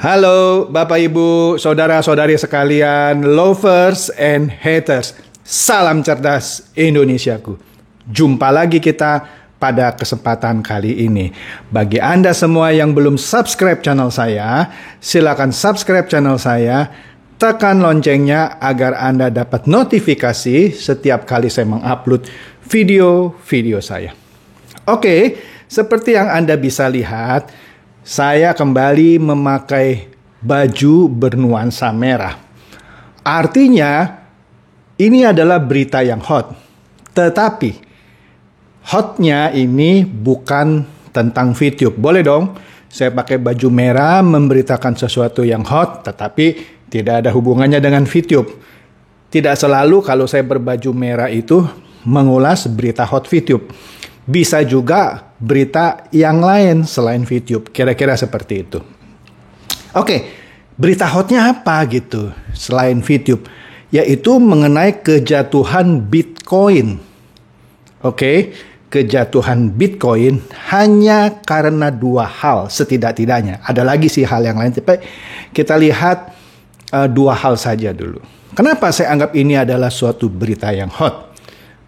Halo Bapak Ibu, saudara-saudari sekalian, lovers and haters. Salam cerdas Indonesiaku. Jumpa lagi kita pada kesempatan kali ini. Bagi Anda semua yang belum subscribe channel saya, silakan subscribe channel saya, tekan loncengnya agar Anda dapat notifikasi setiap kali saya mengupload video-video saya. Oke, seperti yang Anda bisa lihat, saya kembali memakai baju bernuansa merah. Artinya, ini adalah berita yang hot. Tetapi, hotnya ini bukan tentang VTube. Boleh dong, saya pakai baju merah memberitakan sesuatu yang hot, tetapi tidak ada hubungannya dengan VTube. Tidak selalu kalau saya berbaju merah itu mengulas berita hot VTube. Bisa juga berita yang lain selain VTube. Kira-kira seperti itu. Oke, berita hotnya apa gitu selain VTube? Yaitu mengenai kejatuhan Bitcoin. Oke, kejatuhan Bitcoin hanya karena dua hal setidak-tidaknya. Ada lagi sih hal yang lain, tapi kita lihat dua hal saja dulu. Kenapa saya anggap ini adalah suatu berita yang hot?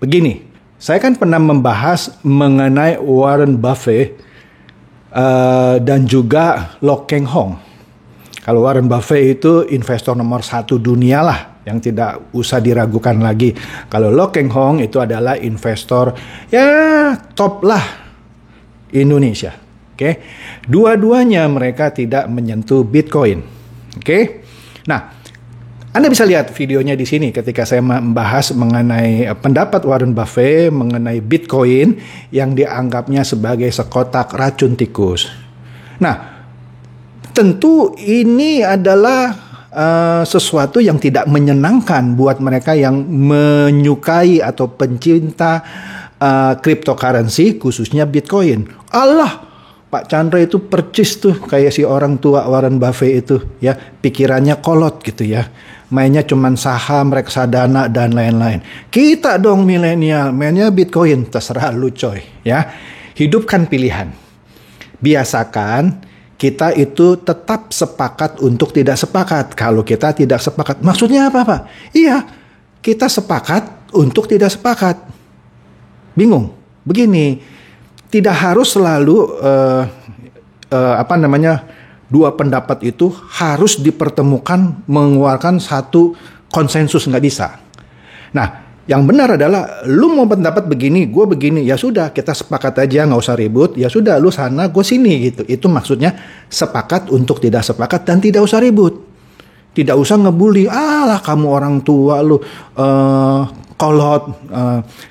Begini. Saya kan pernah membahas mengenai Warren Buffett dan juga Lo Keng Hong. Kalau Warren Buffett itu investor nomor 1 dunia lah, yang tidak usah diragukan lagi. Kalau Lo Keng Hong itu adalah investor ya top lah Indonesia. Oke, dua-duanya mereka tidak menyentuh Bitcoin. Oke, nah. Anda bisa lihat videonya di sini ketika saya membahas mengenai pendapat Warren Buffett mengenai Bitcoin yang dianggapnya sebagai sekotak racun tikus. Nah, tentu ini adalah sesuatu yang tidak menyenangkan buat mereka yang menyukai atau pencinta cryptocurrency, khususnya Bitcoin. Allah, Pak Chandra itu percis tuh kayak si orang tua Warren Buffett itu, ya, pikirannya kolot gitu ya. Mainnya cuman saham, reksadana, dan lain-lain. Kita dong milenial, mainnya Bitcoin. Terserah lu coy. Ya. Hidupkan pilihan. Biasakan kita itu tetap sepakat untuk tidak sepakat. Kalau kita tidak sepakat, maksudnya apa Pak? Iya, kita sepakat untuk tidak sepakat. Bingung? Begini, tidak harus selalu dua pendapat itu harus dipertemukan mengeluarkan satu konsensus, nggak bisa. Nah, yang benar adalah lu mau pendapat begini, gue begini, ya sudah kita sepakat aja, nggak usah ribut. Ya sudah, lu sana, gue sini gitu. Itu maksudnya sepakat untuk tidak sepakat dan tidak usah ribut. Tidak usah ngebully. Alah kamu orang tua lu kolot,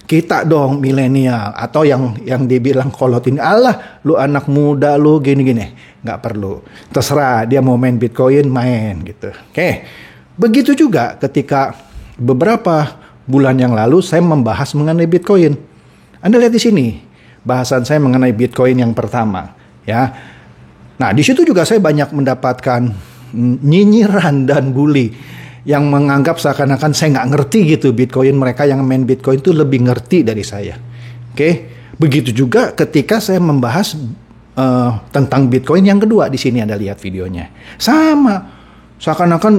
kita dong milenial, atau yang dibilang kolot ini, alah lu anak muda lu gini-gini. Nggak perlu, terserah dia mau main Bitcoin, main gitu. Oke, begitu juga ketika beberapa bulan yang lalu saya membahas mengenai Bitcoin. Anda lihat di sini bahasan saya mengenai Bitcoin yang pertama, ya. Nah, di situ juga saya banyak mendapatkan nyinyiran dan bully yang menganggap seakan-akan saya nggak ngerti gitu Bitcoin. Mereka yang main Bitcoin itu lebih ngerti dari saya. Oke, begitu juga ketika saya membahas tentang Bitcoin yang kedua. Di sini Anda lihat videonya. Sama, seakan-akan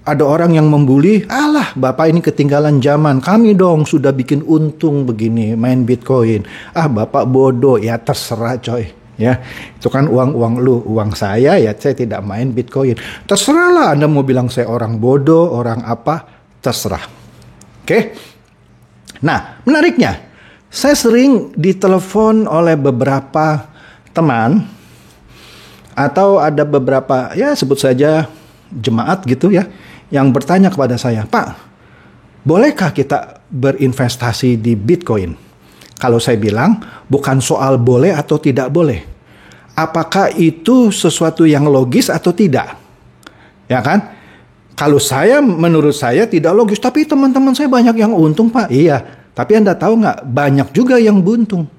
ada orang yang membuli, alah Bapak ini ketinggalan zaman, kami dong sudah bikin untung begini main Bitcoin. Ah Bapak bodoh, ya terserah coy. Ya, itu kan uang lu, uang saya, ya saya tidak main Bitcoin. Terserahlah Anda mau bilang saya orang bodoh, orang apa, terserah. Oke. Nah, menariknya, saya sering ditelepon oleh beberapa teman atau ada beberapa, ya sebut saja jemaat gitu ya, yang bertanya kepada saya, Pak, bolehkah kita berinvestasi di Bitcoin? Kalau saya bilang, bukan soal boleh atau tidak boleh. Apakah itu sesuatu yang logis atau tidak? Ya kan? Kalau menurut saya tidak logis, tapi teman-teman saya banyak yang untung Pak. Iya, tapi Anda tahu nggak, banyak juga yang buntung.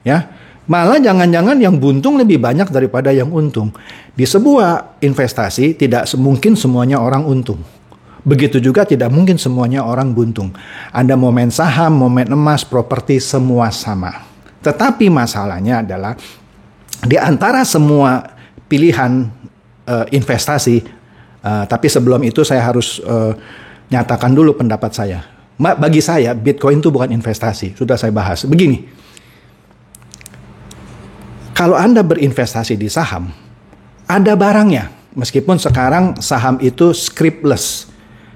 Ya, malah jangan-jangan yang buntung lebih banyak daripada yang untung. Di sebuah investasi tidak mungkin semuanya orang untung. Begitu juga tidak mungkin semuanya orang buntung. Anda mau main saham, mau main emas, properti, semua sama. Tetapi masalahnya adalah di antara semua pilihan investasi. Tapi sebelum itu saya harus nyatakan dulu pendapat saya. Bagi saya Bitcoin itu bukan investasi. Sudah saya bahas. Begini, kalau Anda berinvestasi di saham, ada barangnya. Meskipun sekarang saham itu scriptless,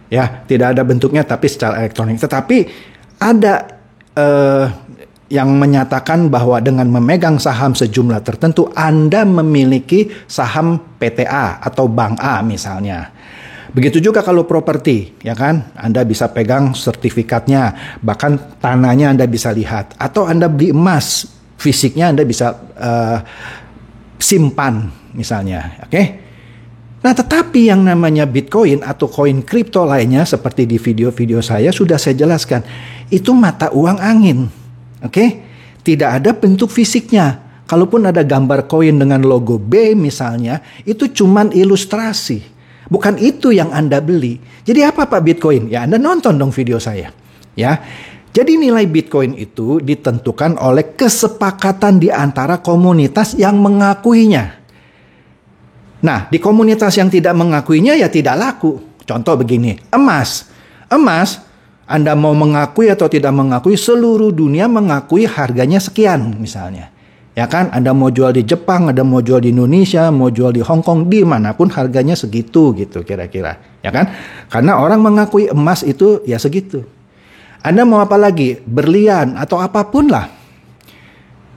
ya, tidak ada bentuknya tapi secara elektronik. Tetapi ada yang menyatakan bahwa dengan memegang saham sejumlah tertentu, Anda memiliki saham PTA atau Bank A misalnya. Begitu juga kalau properti, ya kan? Anda bisa pegang sertifikatnya, bahkan tanahnya Anda bisa lihat. Atau Anda beli emas, fisiknya Anda bisa simpan misalnya, oke? Nah, tetapi yang namanya Bitcoin atau koin kripto lainnya seperti di video-video saya sudah saya jelaskan, itu mata uang angin. Oke? Tidak ada bentuk fisiknya. Kalaupun ada gambar koin dengan logo B misalnya, itu cuman ilustrasi. Bukan itu yang Anda beli. Jadi apa Pak Bitcoin? Ya, Anda nonton dong video saya. Ya. Jadi nilai Bitcoin itu ditentukan oleh kesepakatan di antara komunitas yang mengakuinya. Nah, di komunitas yang tidak mengakuinya ya tidak laku. Contoh begini, emas. Emas, Anda mau mengakui atau tidak mengakui, seluruh dunia mengakui harganya sekian misalnya. Ya kan, Anda mau jual di Jepang, Anda mau jual di Indonesia, mau jual di Hong Kong, dimanapun harganya segitu gitu kira-kira. Ya kan, karena orang mengakui emas itu ya segitu. Anda mau apa lagi? Berlian atau apapun lah.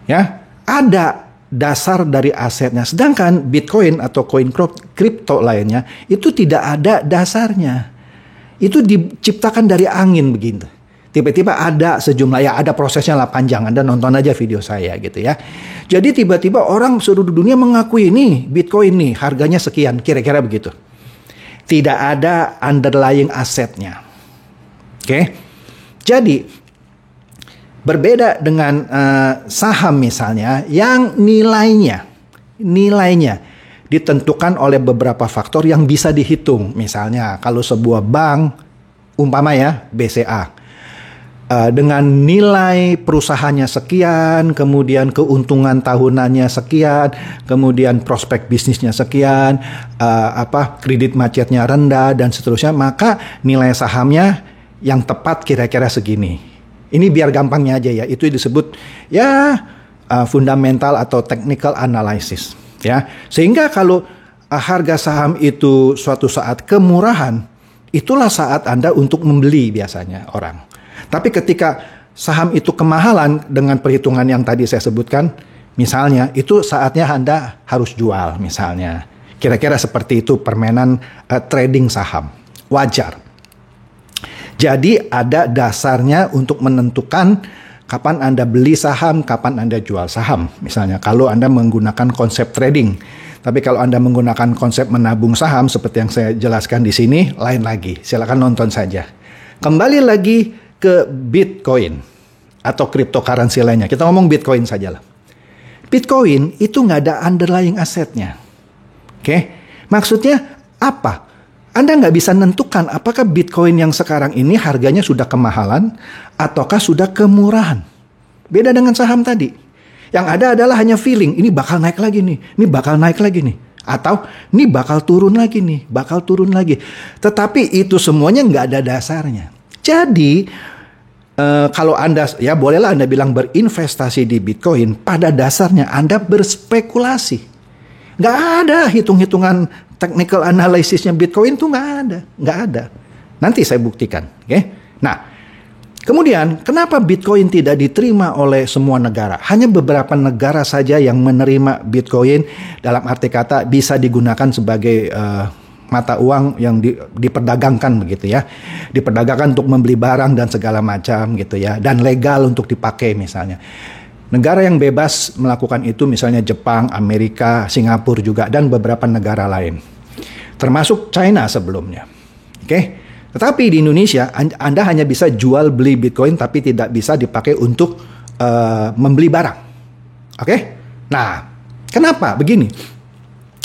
Ya, ada dasar dari asetnya. Sedangkan Bitcoin atau koin kripto lainnya itu tidak ada dasarnya. Itu diciptakan dari angin begitu. Tiba-tiba ada sejumlah, ya ada prosesnya lah panjang. Anda nonton aja video saya gitu ya. Jadi tiba-tiba orang seluruh dunia mengakui ini Bitcoin nih harganya sekian, kira-kira begitu. Tidak ada underlying asetnya. Oke. Jadi berbeda dengan saham misalnya yang nilainya ditentukan oleh beberapa faktor yang bisa dihitung. Misalnya kalau sebuah bank, umpama ya BCA, dengan nilai perusahaannya sekian, kemudian keuntungan tahunannya sekian, kemudian prospek bisnisnya sekian, kredit macetnya rendah dan seterusnya, maka nilai sahamnya yang tepat kira-kira segini. Ini biar gampangnya aja ya, itu disebut ya fundamental atau technical analysis ya. Sehingga kalau harga saham itu suatu saat kemurahan, itulah saat Anda untuk membeli biasanya orang. Tapi ketika saham itu kemahalan dengan perhitungan yang tadi saya sebutkan, misalnya itu saatnya Anda harus jual misalnya. Kira-kira seperti itu permainan trading saham. Wajar. Jadi ada dasarnya untuk menentukan kapan Anda beli saham, kapan Anda jual saham. Misalnya kalau Anda menggunakan konsep trading. Tapi kalau Anda menggunakan konsep menabung saham seperti yang saya jelaskan di sini, lain lagi. Silakan nonton saja. Kembali lagi ke Bitcoin atau cryptocurrency lainnya. Kita ngomong Bitcoin saja lah. Bitcoin itu nggak ada underlying asetnya. Oke? Maksudnya apa? Anda nggak bisa menentukan apakah Bitcoin yang sekarang ini harganya sudah kemahalan ataukah sudah kemurahan. Beda dengan saham tadi. Yang ada adalah hanya feeling, ini bakal naik lagi nih, ini bakal naik lagi nih. Atau ini bakal turun lagi nih, bakal turun lagi. Tetapi itu semuanya nggak ada dasarnya. Jadi kalau Anda, ya bolehlah Anda bilang berinvestasi di Bitcoin, pada dasarnya Anda berspekulasi. Nggak ada hitung-hitungan technical analysisnya Bitcoin tuh nggak ada. Nanti saya buktikan, oke? Nah, kemudian kenapa Bitcoin tidak diterima oleh semua negara? Hanya beberapa negara saja yang menerima Bitcoin, dalam arti kata bisa digunakan sebagai mata uang yang diperdagangkan begitu ya, diperdagangkan untuk membeli barang dan segala macam gitu ya, dan legal untuk dipakai misalnya. Negara yang bebas melakukan itu misalnya Jepang, Amerika, Singapura juga, dan beberapa negara lain. Termasuk China sebelumnya. Oke? Tetapi di Indonesia, Anda hanya bisa jual beli Bitcoin tapi tidak bisa dipakai untuk membeli barang. Oke? Nah, kenapa? Begini.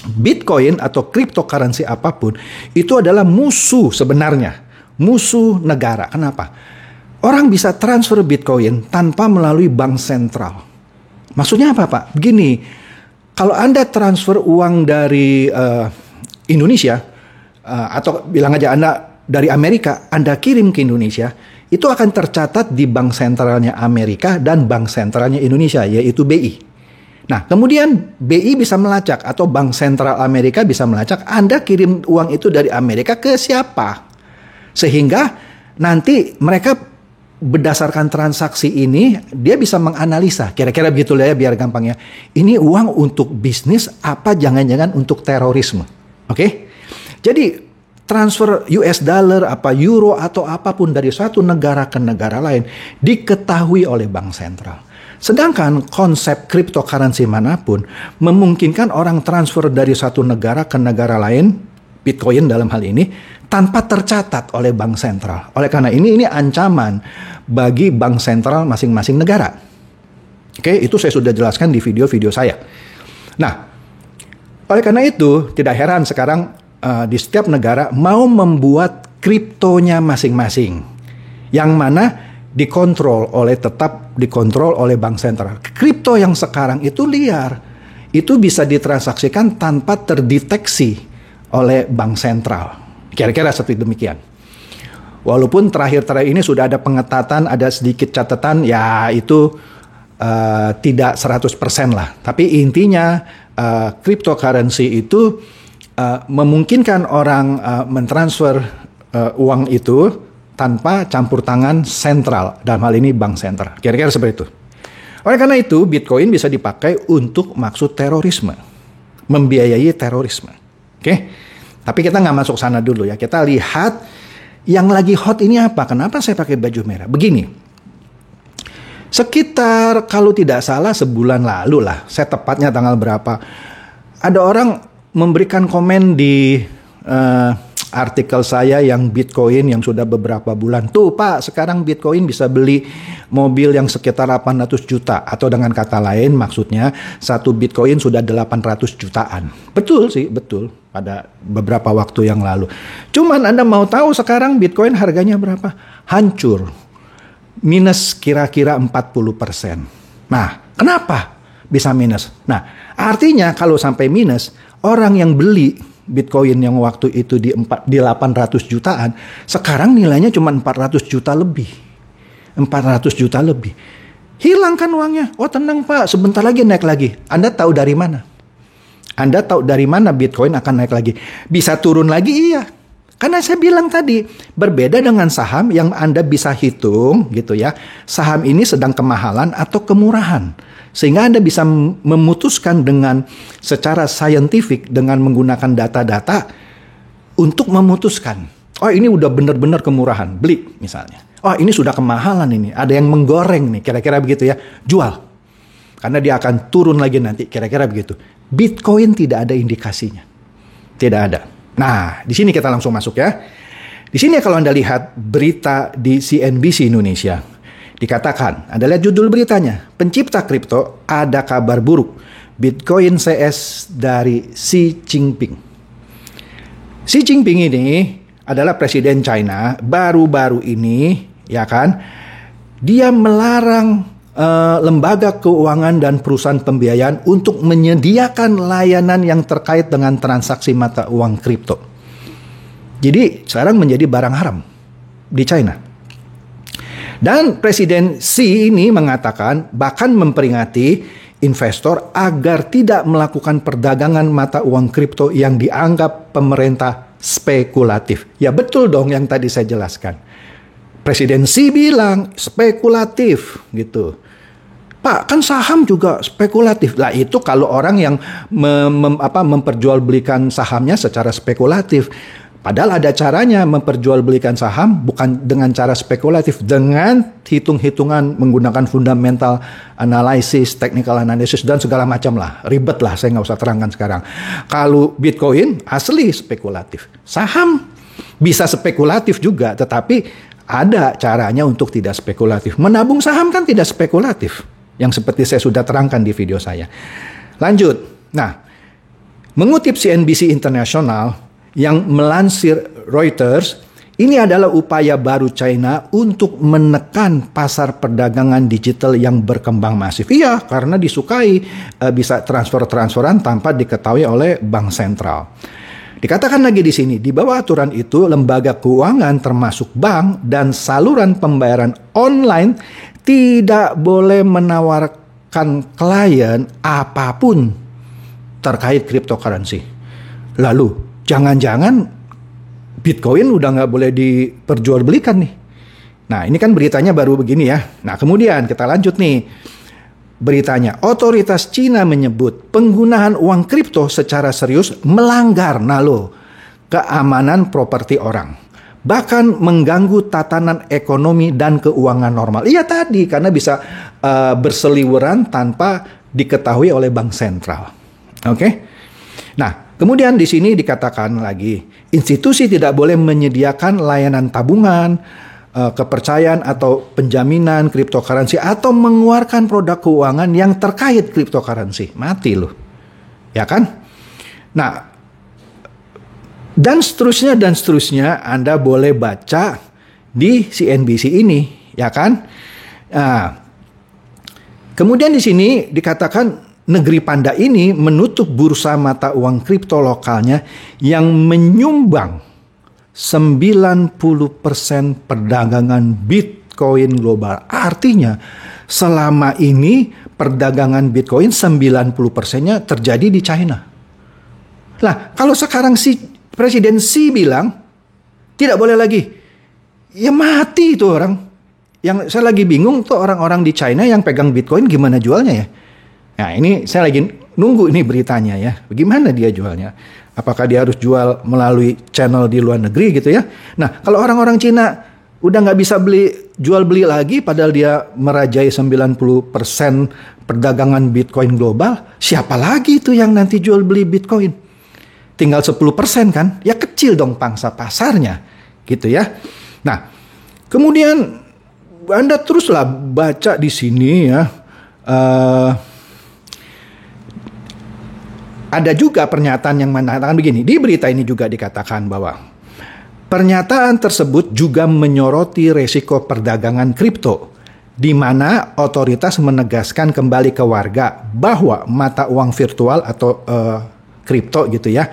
Bitcoin atau cryptocurrency apapun, itu adalah musuh sebenarnya. Musuh negara. Kenapa? Orang bisa transfer Bitcoin tanpa melalui bank sentral. Maksudnya apa, Pak? Begini, kalau Anda transfer uang dari Indonesia, atau bilang aja Anda dari Amerika, Anda kirim ke Indonesia, itu akan tercatat di bank sentralnya Amerika dan bank sentralnya Indonesia, yaitu BI. Nah, kemudian BI bisa melacak atau Bank Sentral Amerika bisa melacak Anda kirim uang itu dari Amerika ke siapa. Sehingga nanti mereka berdasarkan transaksi ini, dia bisa menganalisa. Kira-kira begitu lah ya, biar gampangnya. Ini uang untuk bisnis apa jangan-jangan untuk terorisme. Oke? Jadi, transfer US dollar, apa euro atau apapun dari suatu negara ke negara lain diketahui oleh bank sentral. Sedangkan konsep cryptocurrency manapun memungkinkan orang transfer dari satu negara ke negara lain, Bitcoin dalam hal ini, tanpa tercatat oleh bank sentral. Oleh karena ini ancaman bagi bank sentral masing-masing negara. Oke, itu saya sudah jelaskan di video-video saya. Nah, oleh karena itu tidak heran sekarang di setiap negara mau membuat kriptonya masing-masing, yang mana tetap dikontrol oleh bank sentral. Kripto yang sekarang itu liar, itu bisa ditransaksikan tanpa terdeteksi oleh bank sentral. Kira-kira seperti demikian. Walaupun terakhir-terakhir ini sudah ada pengetatan, ada sedikit catatan, ya itu tidak 100% lah. Tapi intinya cryptocurrency itu memungkinkan orang mentransfer uang itu tanpa campur tangan sentral, dalam hal ini bank sentral. Kira-kira seperti itu. Oleh karena itu, Bitcoin bisa dipakai untuk maksud terorisme, membiayai terorisme. Oke? Tapi kita nggak masuk sana dulu ya. Kita lihat yang lagi hot ini apa. Kenapa saya pakai baju merah? Begini. Sekitar kalau tidak salah sebulan lalu lah, saya tepatnya tanggal berapa, ada orang memberikan komen di artikel saya yang Bitcoin yang sudah beberapa bulan. Tuh Pak, sekarang Bitcoin bisa beli mobil yang sekitar 800 juta. Atau dengan kata lain maksudnya satu Bitcoin sudah 800 jutaan. Betul sih, betul. Pada beberapa waktu yang lalu. Cuman Anda mau tahu sekarang Bitcoin harganya berapa? Hancur. Minus kira-kira 40%. Nah, kenapa bisa minus? Nah, artinya kalau sampai minus, orang yang beli Bitcoin yang waktu itu di 800 jutaan, sekarang nilainya cuma 400 juta lebih. 400 juta lebih. Hilangkan uangnya. Oh tenang Pak, sebentar lagi naik lagi. Anda tahu dari mana? Anda tahu dari mana Bitcoin akan naik lagi? Bisa turun lagi, iya. Karena saya bilang tadi, berbeda dengan saham yang Anda bisa hitung gitu ya. Saham ini sedang kemahalan atau kemurahan. Sehingga Anda bisa memutuskan dengan secara saintifik dengan menggunakan data-data untuk memutuskan. Oh ini udah benar-benar kemurahan, beli misalnya. Oh ini sudah kemahalan ini, ada yang menggoreng nih, kira-kira begitu ya, jual. Karena dia akan turun lagi nanti, kira-kira begitu. Bitcoin tidak ada indikasinya. Tidak ada. Nah, di sini kita langsung masuk ya. Di sini kalau Anda lihat berita di CNBC Indonesia, dikatakan, Anda lihat judul beritanya, pencipta kripto ada kabar buruk, Bitcoin CS dari Xi Jinping. Xi Jinping ini adalah presiden China, baru-baru ini, ya kan, dia melarang lembaga keuangan dan perusahaan pembiayaan untuk menyediakan layanan yang terkait dengan transaksi mata uang kripto. Jadi sekarang menjadi barang haram di China. Dan Presiden Xi ini mengatakan, bahkan memperingati investor agar tidak melakukan perdagangan mata uang kripto yang dianggap pemerintah spekulatif. Ya betul dong yang tadi saya jelaskan. Presiden Xi bilang spekulatif gitu. Pak, kan saham juga spekulatif. Lah itu kalau orang yang memperjualbelikan sahamnya secara spekulatif. Padahal ada caranya memperjualbelikan saham bukan dengan cara spekulatif, dengan hitung-hitungan menggunakan fundamental analysis, technical analysis dan segala macam lah. Ribet lah, saya nggak usah terangkan sekarang. Kalau Bitcoin asli spekulatif. Saham bisa spekulatif juga, tetapi ada caranya untuk tidak spekulatif. Menabung saham kan tidak spekulatif. Yang seperti saya sudah terangkan di video saya. Lanjut. Nah, mengutip CNBC International yang melansir Reuters, ini adalah upaya baru China untuk menekan pasar perdagangan digital yang berkembang masif. Iya, karena disukai bisa transfer-transferan tanpa diketahui oleh bank sentral. Dikatakan lagi di sini, di bawah aturan itu, lembaga keuangan termasuk bank dan saluran pembayaran online tidak boleh menawarkan klien apapun terkait cryptocurrency. Lalu, jangan-jangan Bitcoin udah nggak boleh diperjualbelikan nih. Nah, ini kan beritanya baru begini ya. Nah, kemudian kita lanjut nih. Beritanya, otoritas Cina menyebut penggunaan uang kripto secara serius melanggar keamanan properti orang. Bahkan mengganggu tatanan ekonomi dan keuangan normal. Iya tadi, karena bisa berseliweran tanpa diketahui oleh bank sentral. Oke? Nah, kemudian di sini dikatakan lagi, institusi tidak boleh menyediakan layanan tabungan, kepercayaan atau penjaminan cryptocurrency atau mengeluarkan produk keuangan yang terkait cryptocurrency. Mati loh. Ya kan? Nah, dan seterusnya Anda boleh baca di CNBC ini, ya kan? Nah, kemudian di sini dikatakan negeri panda ini menutup bursa mata uang kripto lokalnya yang menyumbang 90% perdagangan Bitcoin global. Artinya selama ini perdagangan Bitcoin 90%-nya terjadi di China. Lah, kalau sekarang si Presiden Xi bilang tidak boleh lagi, ya mati itu orang. Yang saya lagi bingung tuh orang-orang di China yang pegang Bitcoin gimana jualnya ya. Nah, ini saya lagi nunggu ini beritanya ya. Bagaimana dia jualnya? Apakah dia harus jual melalui channel di luar negeri gitu ya? Nah, kalau orang-orang Cina udah nggak bisa jual beli lagi, padahal dia merajai 90% perdagangan Bitcoin global, siapa lagi itu yang nanti jual beli Bitcoin? Tinggal 10% kan? Ya kecil dong pangsa pasarnya, gitu ya. Nah, kemudian Anda teruslah baca di sini ya. Ada juga pernyataan yang mengatakan begini. Di berita ini juga dikatakan bahwa pernyataan tersebut juga menyoroti resiko perdagangan kripto, di mana otoritas menegaskan kembali ke warga bahwa mata uang virtual atau kripto gitu ya,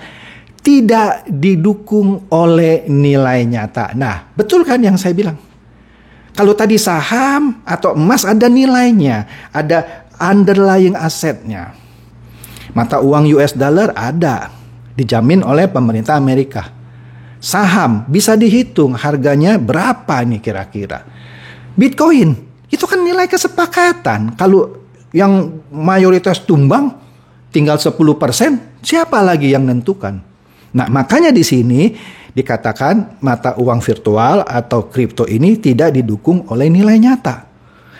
tidak didukung oleh nilai nyata. Nah, betul kan yang saya bilang? Kalau tadi saham atau emas ada nilainya, ada underlying asetnya. Mata uang US dollar ada, dijamin oleh pemerintah Amerika. Saham bisa dihitung harganya berapa nih kira-kira. Bitcoin itu kan nilai kesepakatan. Kalau yang mayoritas tumbang tinggal 10%, siapa lagi yang nentukan? Nah, makanya di sini dikatakan mata uang virtual atau kripto ini tidak didukung oleh nilai nyata.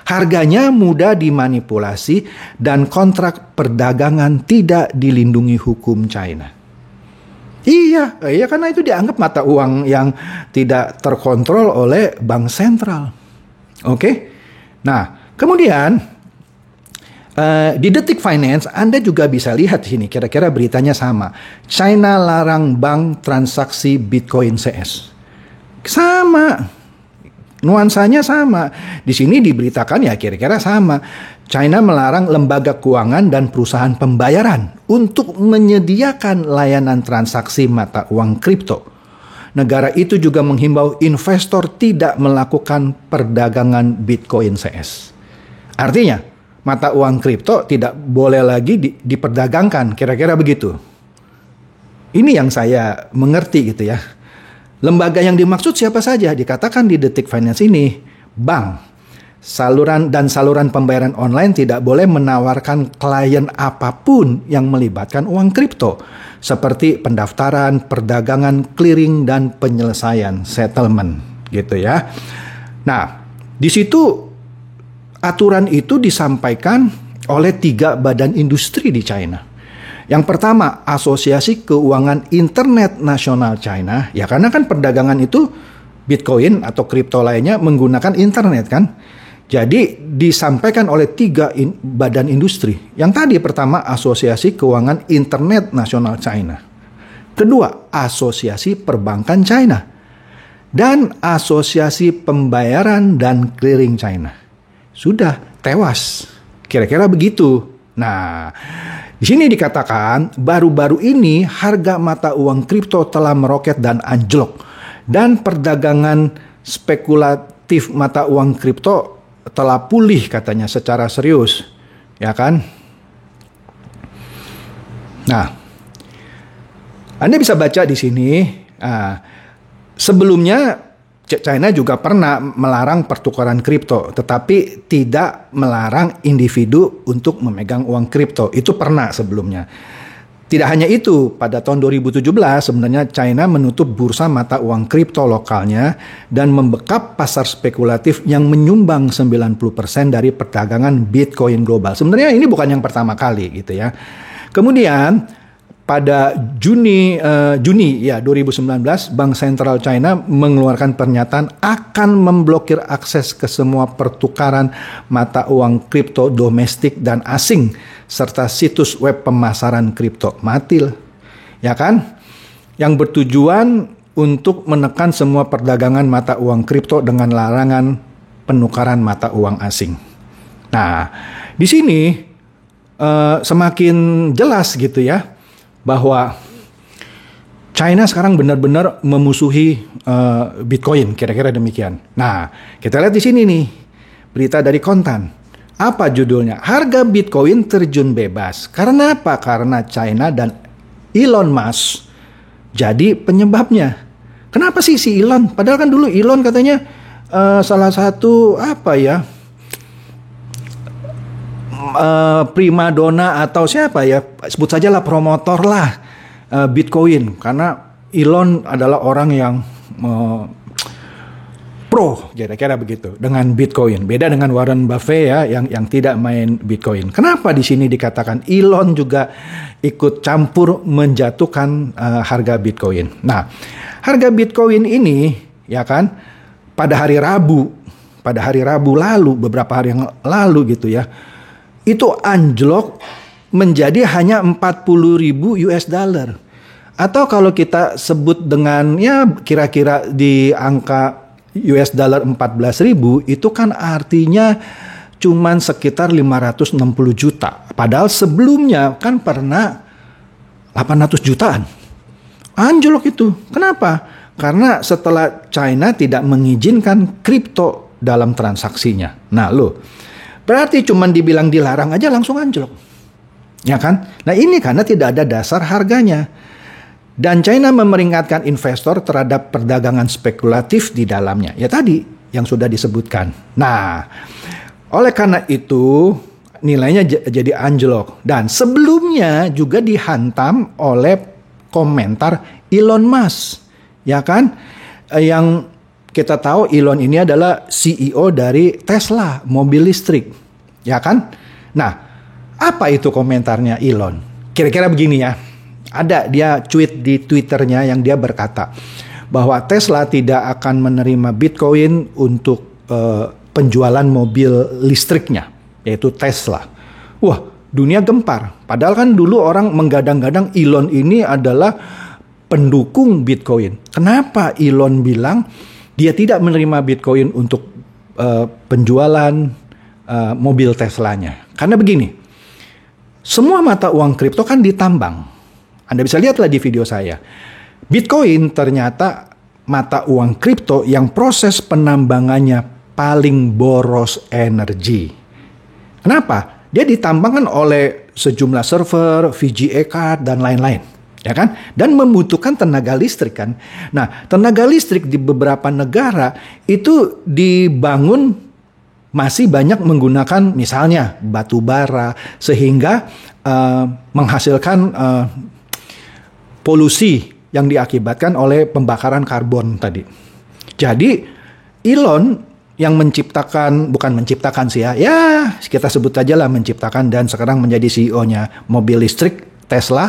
Harganya mudah dimanipulasi dan kontrak perdagangan tidak dilindungi hukum China. Iya karena itu dianggap mata uang yang tidak terkontrol oleh bank sentral. Oke. Nah, kemudian di Detik Finance Anda juga bisa lihat sini kira-kira beritanya sama. China larang bank transaksi Bitcoin CS. Sama. Nuansanya sama. Di sini diberitakan ya kira-kira sama. China melarang lembaga keuangan dan perusahaan pembayaran untuk menyediakan layanan transaksi mata uang kripto. Negara itu juga menghimbau investor tidak melakukan perdagangan Bitcoin CS. Artinya, mata uang kripto tidak boleh lagi diperdagangkan, kira-kira begitu. Ini yang saya mengerti gitu ya. Lembaga yang dimaksud siapa saja? Dikatakan di Detik Finance ini, bank, saluran pembayaran online tidak boleh menawarkan klien apapun yang melibatkan uang kripto, seperti pendaftaran, perdagangan, clearing, dan penyelesaian settlement, gitu ya. Nah, di situ aturan itu disampaikan oleh 3 badan industri di China. Yang pertama, Asosiasi Keuangan Internet Nasional China. Ya karena kan perdagangan itu Bitcoin atau kripto lainnya menggunakan internet kan. Jadi disampaikan oleh 3 badan industri. Yang tadi pertama Asosiasi Keuangan Internet Nasional China. Kedua, Asosiasi Perbankan China. Dan Asosiasi Pembayaran dan Clearing China. Sudah tewas. Kira-kira begitu Nah, di sini dikatakan baru-baru ini harga mata uang kripto telah meroket dan anjlok. Dan perdagangan spekulatif mata uang kripto telah pulih katanya secara serius. Ya kan? Nah, Anda bisa baca di sini. Sebelumnya China juga pernah melarang pertukaran kripto, tetapi tidak melarang individu untuk memegang uang kripto. Itu pernah sebelumnya. Tidak hanya itu, pada tahun 2017 sebenarnya China menutup bursa mata uang kripto lokalnya dan membekap pasar spekulatif yang menyumbang 90% dari perdagangan Bitcoin global. Sebenarnya ini bukan yang pertama kali gitu ya. Kemudian pada Juni 2019, Bank Sentral China mengeluarkan pernyataan akan memblokir akses ke semua pertukaran mata uang kripto domestik dan asing serta situs web pemasaran kripto. Mati lah. Ya kan? Yang bertujuan untuk menekan semua perdagangan mata uang kripto dengan larangan penukaran mata uang asing. Nah, di sini semakin jelas gitu ya, bahwa China sekarang benar-benar memusuhi Bitcoin, kira-kira demikian. Nah, kita lihat di sini nih, berita dari Kontan. Apa judulnya? Harga Bitcoin terjun bebas. Karena apa? Karena China dan Elon Musk jadi penyebabnya. Kenapa sih si Elon? Padahal kan dulu Elon katanya salah satu primadona atau siapa ya, sebut sajalah promotor lah Bitcoin, karena Elon adalah orang yang pro, kira-kira begitu dengan Bitcoin. Beda dengan Warren Buffett ya, yang tidak main Bitcoin. Kenapa di sini dikatakan Elon juga ikut campur menjatuhkan harga Bitcoin? Nah, harga Bitcoin ini ya kan pada hari Rabu lalu, beberapa hari yang lalu gitu ya, itu anjlok menjadi hanya 40.000 US dollar. Atau kalau kita sebut dengan ya kira-kira di angka US dollar 14.000, itu kan artinya cuman sekitar 560 juta. Padahal sebelumnya kan pernah 800 jutaan. Anjlok itu. Kenapa? Karena setelah China tidak mengizinkan kripto dalam transaksinya. Nah, berarti cuman dibilang dilarang aja langsung anjlok. Ya kan? Nah, ini karena tidak ada dasar harganya. Dan China memeringatkan investor terhadap perdagangan spekulatif di dalamnya. Ya tadi yang sudah disebutkan. Nah, oleh karena itu nilainya jadi anjlok. Dan sebelumnya juga dihantam oleh komentar Elon Musk. Ya kan? Yang kita tahu Elon ini adalah CEO dari Tesla, mobil listrik. Ya kan? Nah, apa itu komentarnya Elon? Kira-kira begini ya. Ada dia tweet di Twitternya yang dia berkata bahwa Tesla tidak akan menerima Bitcoin untuk penjualan mobil listriknya, yaitu Tesla. Wah, dunia gempar. Padahal kan dulu orang menggadang-gadang Elon ini adalah pendukung Bitcoin. Kenapa Elon bilang dia tidak menerima Bitcoin untuk penjualan mobil Teslanya? Karena begini, semua mata uang kripto kan ditambang. Anda bisa lihatlah di video saya. Bitcoin ternyata mata uang kripto yang proses penambangannya paling boros energi. Kenapa? Dia ditambangkan oleh sejumlah server, VGA card, dan lain-lain. Ya kan? Dan membutuhkan tenaga listrik kan. Nah, tenaga listrik di beberapa negara itu dibangun masih banyak menggunakan misalnya batu bara sehingga menghasilkan polusi yang diakibatkan oleh pembakaran karbon tadi. Jadi Elon yang bukan menciptakan sih ya kita sebut aja lah menciptakan dan sekarang menjadi CEO-nya mobil listrik Tesla,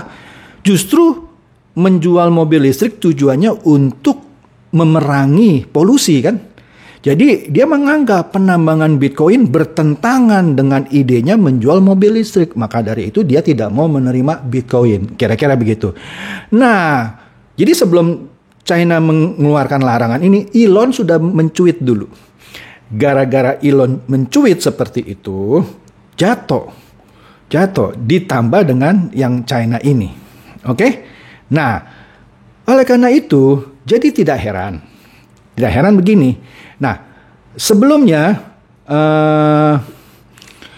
justru menjual mobil listrik tujuannya untuk memerangi polusi kan. Jadi dia menganggap penambangan Bitcoin bertentangan dengan idenya menjual mobil listrik. Maka dari itu dia tidak mau menerima Bitcoin. Kira-kira begitu. Nah, jadi sebelum China mengeluarkan larangan ini, Elon sudah mencuit dulu. Gara-gara Elon mencuit seperti itu, jatuh jatuh. Ditambah dengan yang China ini. Oke? Nah, oleh karena itu, jadi tidak heran. Tidak heran begini. Nah, sebelumnya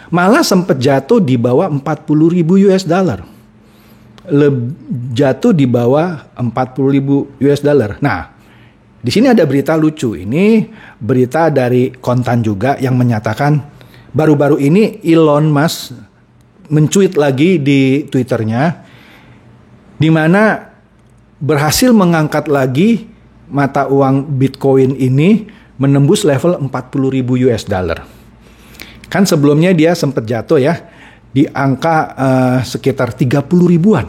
malah sempat jatuh di bawah 40.000 US dollar. Jatuh di bawah 40.000 US dollar. Nah, di sini ada berita lucu. Ini berita dari Kontan juga yang menyatakan baru-baru ini Elon Musk mencuit lagi di Twitternya, di mana berhasil mengangkat lagi mata uang Bitcoin ini menembus level 40.000 US dollar. Kan sebelumnya dia sempat jatuh ya di angka sekitar 30 ribuan.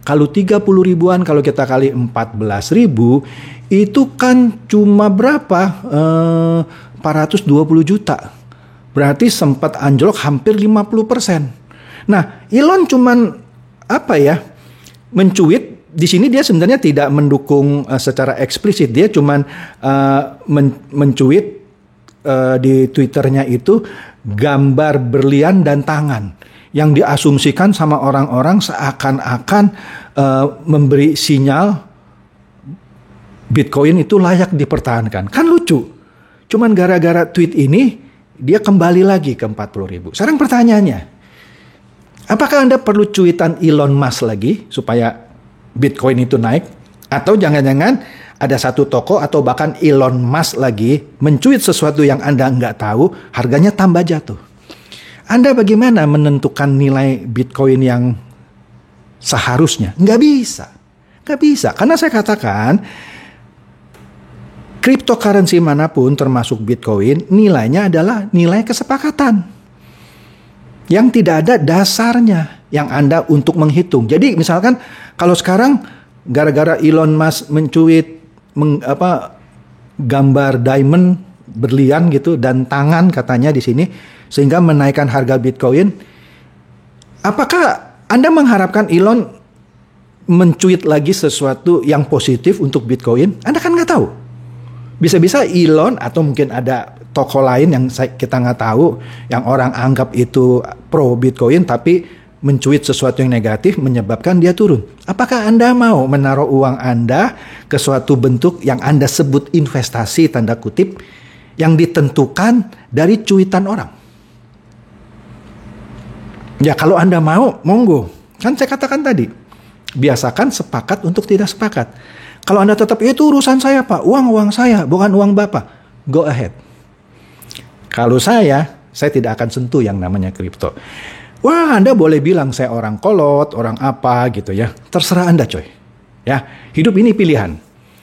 Kalau 30 ribuan kalau kita kali 14.000 itu kan cuma berapa? 420 juta. Berarti sempat anjlok hampir 50%. Nah, Elon cuman mencuit. Di sini dia sebenarnya tidak mendukung secara eksplisit. Dia cuman mencuit di Twitternya itu gambar berlian dan tangan yang diasumsikan sama orang-orang seakan-akan memberi sinyal Bitcoin itu layak dipertahankan. Kan lucu. Cuman gara-gara tweet ini dia kembali lagi ke 40.000. Sekarang pertanyaannya, apakah Anda perlu cuitan Elon Musk lagi supaya Bitcoin itu naik? Atau jangan-jangan ada satu toko atau bahkan Elon Musk lagi mencuit sesuatu yang Anda nggak tahu, harganya tambah jatuh. Anda bagaimana menentukan nilai Bitcoin yang seharusnya? Nggak bisa. Nggak bisa. Karena saya katakan, cryptocurrency manapun termasuk Bitcoin, nilainya adalah nilai kesepakatan. Yang tidak ada dasarnya yang Anda untuk menghitung. Jadi misalkan kalau sekarang gara-gara Elon Musk mencuit gambar diamond berlian gitu dan tangan katanya di sini sehingga menaikkan harga Bitcoin, apakah Anda mengharapkan Elon mencuit lagi sesuatu yang positif untuk Bitcoin? Anda kan nggak tahu. Bisa-bisa Elon atau mungkin ada toko lain yang kita nggak tahu, yang orang anggap itu pro Bitcoin tapi mencuit sesuatu yang negatif menyebabkan dia turun. Apakah Anda mau menaruh uang Anda ke suatu bentuk yang Anda sebut investasi tanda kutip yang ditentukan dari cuitan orang? Ya kalau Anda mau, monggo. Kan saya katakan tadi, biasakan sepakat untuk tidak sepakat. Kalau Anda tetap, itu urusan saya Pak, uang saya, bukan uang Bapak. Go ahead. Kalau saya tidak akan sentuh yang namanya kripto. Wah, Anda boleh bilang saya orang kolot, orang apa gitu ya. Terserah Anda coy. Ya, hidup ini pilihan.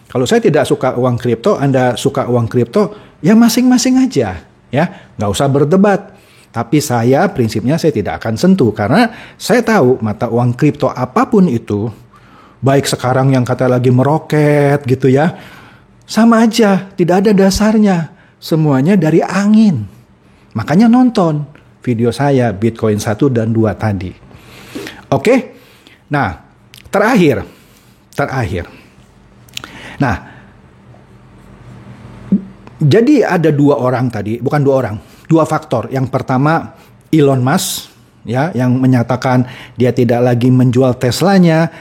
Kalau saya tidak suka uang kripto, Anda suka uang kripto, ya masing-masing aja. Ya, nggak usah berdebat. Tapi prinsipnya saya tidak akan sentuh. Karena saya tahu mata uang kripto apapun itu, baik sekarang yang kata lagi meroket gitu ya, sama aja, tidak ada dasarnya. Semuanya dari angin. Makanya nonton video saya Bitcoin 1 dan 2 tadi. Oke? Nah, terakhir. Nah, jadi ada dua faktor. Yang pertama Elon Musk ya yang menyatakan dia tidak lagi menjual Teslanya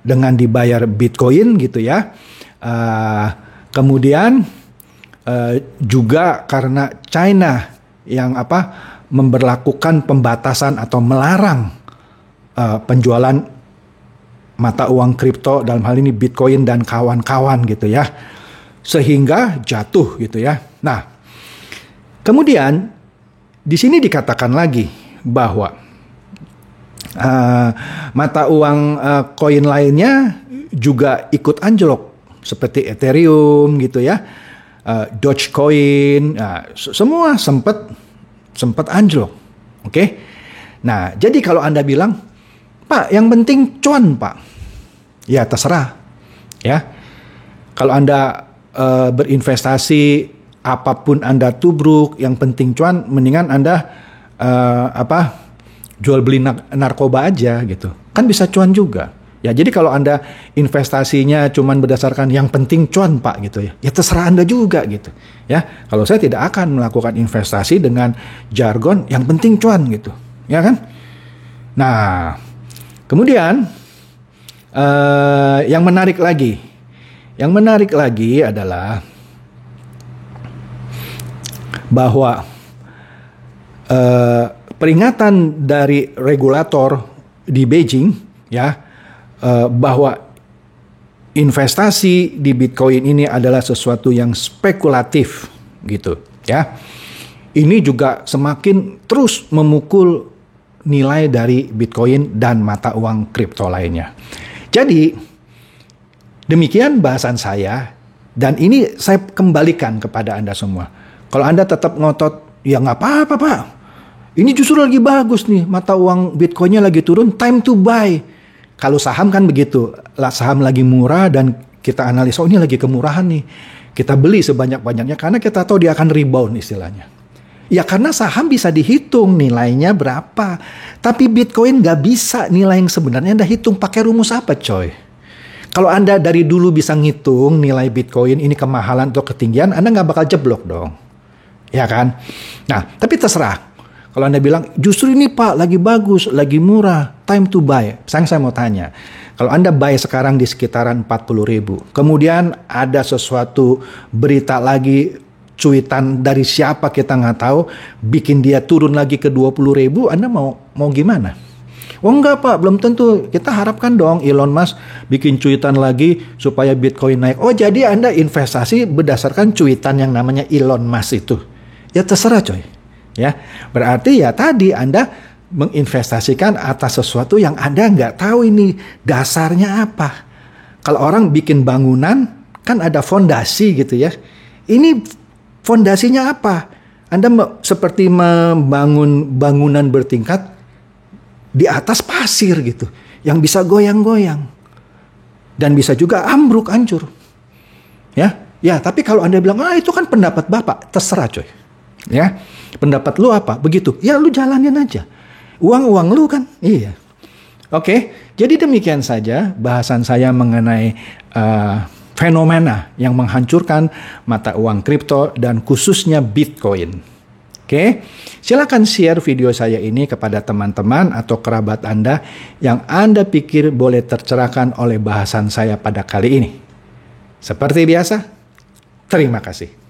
dengan dibayar Bitcoin gitu ya. Kemudian juga karena China yang memberlakukan pembatasan atau melarang penjualan mata uang kripto, dalam hal ini Bitcoin dan kawan-kawan gitu ya, sehingga jatuh gitu ya. Nah, kemudian di sini dikatakan lagi bahwa mata uang koin lainnya juga ikut anjlok seperti Ethereum gitu ya, Dogecoin, semua sempat anjlok. Oke? Nah, jadi kalau Anda bilang, Pak, yang penting cuan, Pak. Ya, terserah. Ya. Kalau Anda berinvestasi apapun Anda tubruk, yang penting cuan, mendingan Anda jual beli narkoba aja gitu. Kan bisa cuan juga. Ya, jadi kalau Anda investasinya cuman berdasarkan yang penting cuan Pak gitu ya. Ya terserah Anda juga gitu. Ya, kalau saya tidak akan melakukan investasi dengan jargon yang penting cuan gitu. Ya kan? Nah, kemudian yang menarik lagi adalah bahwa peringatan dari regulator di Beijing ya, bahwa investasi di Bitcoin ini adalah sesuatu yang spekulatif gitu ya. Ini juga semakin terus memukul nilai dari Bitcoin dan mata uang kripto lainnya. Jadi demikian bahasan saya, dan ini saya kembalikan kepada Anda semua. Kalau Anda tetap ngotot, ya nggak apa-apa Pak. Ini justru lagi bagus nih, mata uang Bitcoinnya lagi turun, time to buy. Kalau saham kan begitu, saham lagi murah dan kita analisa, oh ini lagi kemurahan nih. Kita beli sebanyak-banyaknya karena kita tahu dia akan rebound istilahnya. Ya karena saham bisa dihitung nilainya berapa. Tapi Bitcoin nggak bisa nilai yang sebenarnya Anda hitung. Pakai rumus apa coy? Kalau Anda dari dulu bisa ngitung nilai Bitcoin ini kemahalan atau ketinggian, Anda nggak bakal jeblok dong. Ya kan? Nah, tapi terserah. Kalau Anda bilang, justru ini Pak, lagi bagus, lagi murah, time to buy. Saya mau tanya, kalau Anda buy sekarang di sekitaran 40.000, kemudian ada sesuatu berita lagi, cuitan dari siapa kita nggak tahu, bikin dia turun lagi ke 20.000, Anda mau gimana? Oh enggak Pak, belum tentu. Kita harapkan dong Elon Musk bikin cuitan lagi supaya Bitcoin naik. Oh jadi Anda investasi berdasarkan cuitan yang namanya Elon Musk itu. Ya terserah coy. Ya, berarti ya tadi Anda menginvestasikan atas sesuatu yang Anda nggak tahu ini dasarnya apa. Kalau orang bikin bangunan kan ada fondasi gitu ya. Ini fondasinya apa? Anda seperti membangun bangunan bertingkat di atas pasir gitu, yang bisa goyang-goyang dan bisa juga ambruk, hancur. Ya, tapi kalau Anda bilang, itu kan pendapat Bapak, terserah coy. Ya, pendapat lu apa? Begitu. Ya lu jalanin aja. Uang lu kan. Iya. Oke, jadi demikian saja bahasan saya mengenai fenomena yang menghancurkan mata uang kripto dan khususnya Bitcoin. Oke, silakan share video saya ini kepada teman-teman atau kerabat Anda yang Anda pikir boleh tercerahkan oleh bahasan saya pada kali ini. Seperti biasa, terima kasih.